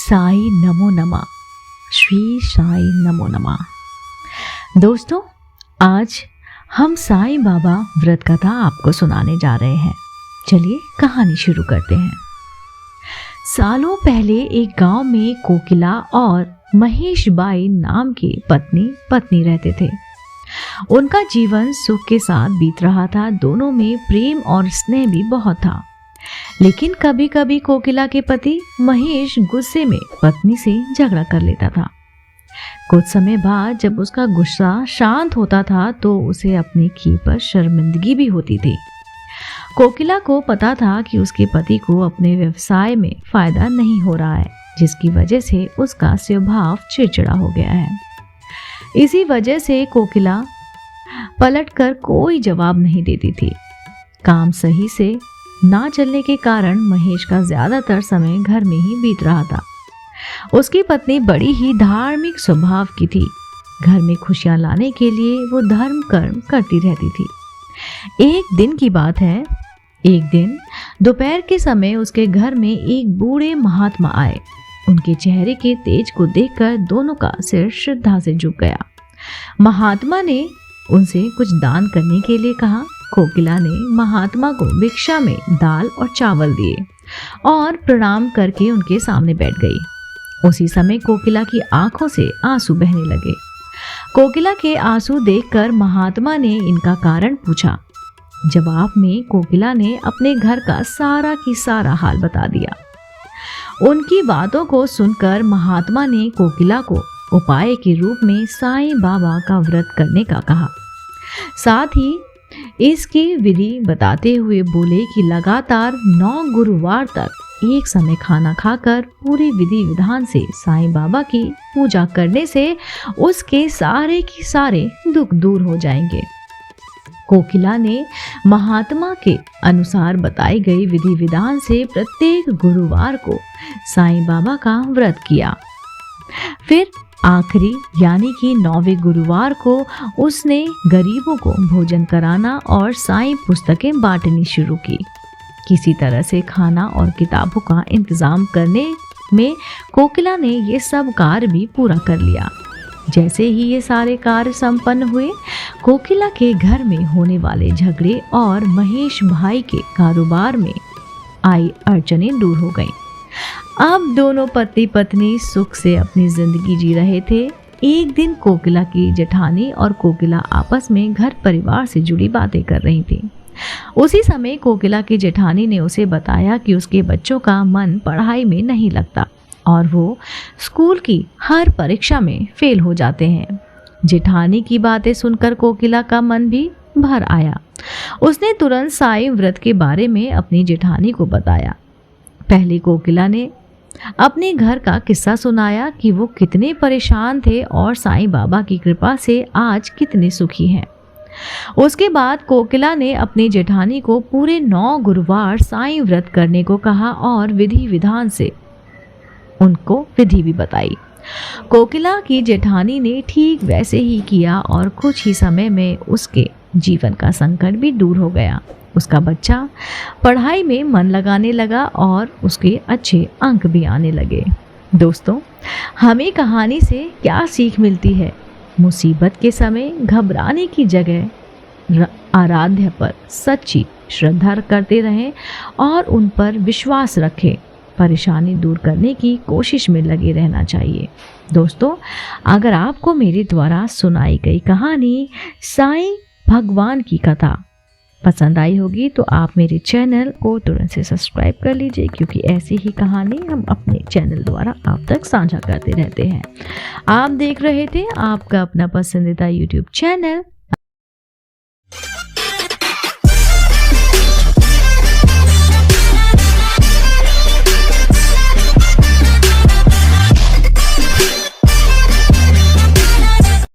साई नमो नमः। श्री साई नमो नमः। दोस्तों, आज हम साईं बाबा व्रत कथा आपको सुनाने जा रहे हैं। चलिए कहानी शुरू करते हैं। सालों पहले एक गांव में कोकिला और महेश बाई नाम के पत्नी रहते थे। उनका जीवन सुख के साथ बीत रहा था। दोनों में प्रेम और स्नेह भी बहुत था। लेकिन कभी कभी कोकिला के पति महेश गुस्से में पत्नी से झगड़ा कर लेता था। कुछ समय बाद जब उसका गुस्सा शांत होता था तो उसे अपने किए पर शर्मिंदगी भी होती थी। कोकिला को पता था कि उसके पति को अपने व्यवसाय में फायदा नहीं हो रहा है, जिसकी वजह से उसका स्वभाव चिड़चिड़ा हो गया है। इसी वजह से कोकिला पलटकर कोई जवाब नहीं देती थी। काम सही से ना चलने के कारण महेश का ज्यादातर समय घर में ही बीत रहा था। उसकी पत्नी बड़ी ही धार्मिक स्वभाव की थी। घर में खुशियां लाने के लिए वो धर्म कर्म करती रहती थी। एक दिन की बात है। एक दिन दोपहर के समय उसके घर में एक बूढ़े महात्मा आए। उनके चेहरे के तेज को देखकर दोनों का सिर श्रद्धा से झुक गया। महात्मा ने उनसे कुछ दान करने के लिए कहा। कोकिला ने महात्मा को भिक्षा में दाल और चावल दिए और प्रणाम करके उनके सामने बैठ गई। उसी समय कोकिला की आंखों से आंसू बहने लगे। कोकिला के आंसू देखकर महात्मा ने इनका कारण पूछा। जवाब में कोकिला ने अपने घर का सारा हाल बता दिया। उनकी बातों को सुनकर महात्मा ने कोकिला को उपाय के रूप में साईं बाबा का व्रत करने का कहा। साथ ही इसकी विधि बताते हुए बोले कि लगातार 9 गुरुवार तक एक समय खाना खाकर पूरी विधि विधान से साईं बाबा की पूजा करने से उसके सारे के सारे दुख दूर हो जाएंगे। कोकिला ने महात्मा के अनुसार बताई गई विधि विधान से प्रत्येक गुरुवार को साईं बाबा का व्रत किया। फिर आखिरी यानी कि 9वें गुरुवार को उसने गरीबों को भोजन कराना और साईं पुस्तकें बांटनी शुरू की। किसी तरह से खाना और किताबों का इंतजाम करने में कोकिला ने ये सब कार्य भी पूरा कर लिया। जैसे ही ये सारे कार्य संपन्न हुए, कोकिला के घर में होने वाले झगड़े और महेश भाई के कारोबार में आई अड़चनें दूर हो गईं। अब दोनों पति पत्नी सुख से अपनी जिंदगी जी रहे थे। एक दिन कोकिला की जेठानी और कोकिला आपस में घर परिवार से जुड़ी बातें कर रही थी। उसी समय कोकिला की जेठानी ने उसे बताया कि उसके बच्चों का मन पढ़ाई में नहीं लगता और वो स्कूल की हर परीक्षा में फेल हो जाते हैं। जेठानी की बातें सुनकर कोकिला का मन भी भर आया। उसने तुरंत साईं व्रत के बारे में अपनी जेठानी को बताया। पहले कोकिला ने अपने घर का किस्सा सुनाया कि वो कितने परेशान थे और साईं बाबा की कृपा से आज कितने सुखी हैं। उसके बाद कोकिला ने अपनी जेठानी को पूरे 9 गुरुवार साईं व्रत करने को कहा और विधि विधान से उनको विधि भी बताई। कोकिला की जेठानी ने ठीक वैसे ही किया और कुछ ही समय में उसके जीवन का संकट भी दूर हो गया। उसका बच्चा पढ़ाई में मन लगाने लगा और उसके अच्छे अंक भी आने लगे। दोस्तों, हमें कहानी से क्या सीख मिलती है? मुसीबत के समय घबराने की जगह आराध्य पर सच्ची श्रद्धा करते रहें और उन पर विश्वास रखें। परेशानी दूर करने की कोशिश में लगे रहना चाहिए। दोस्तों, अगर आपको मेरे द्वारा सुनाई गई कहानी साईं भगवान की कथा पसंद आई होगी तो आप मेरे चैनल को तुरंत से सब्सक्राइब कर लीजिए, क्योंकि ऐसी ही कहानी हम अपने चैनल द्वारा आप तक साझा करते रहते हैं। आप देख रहे थे आपका अपना पसंदीदा YouTube चैनल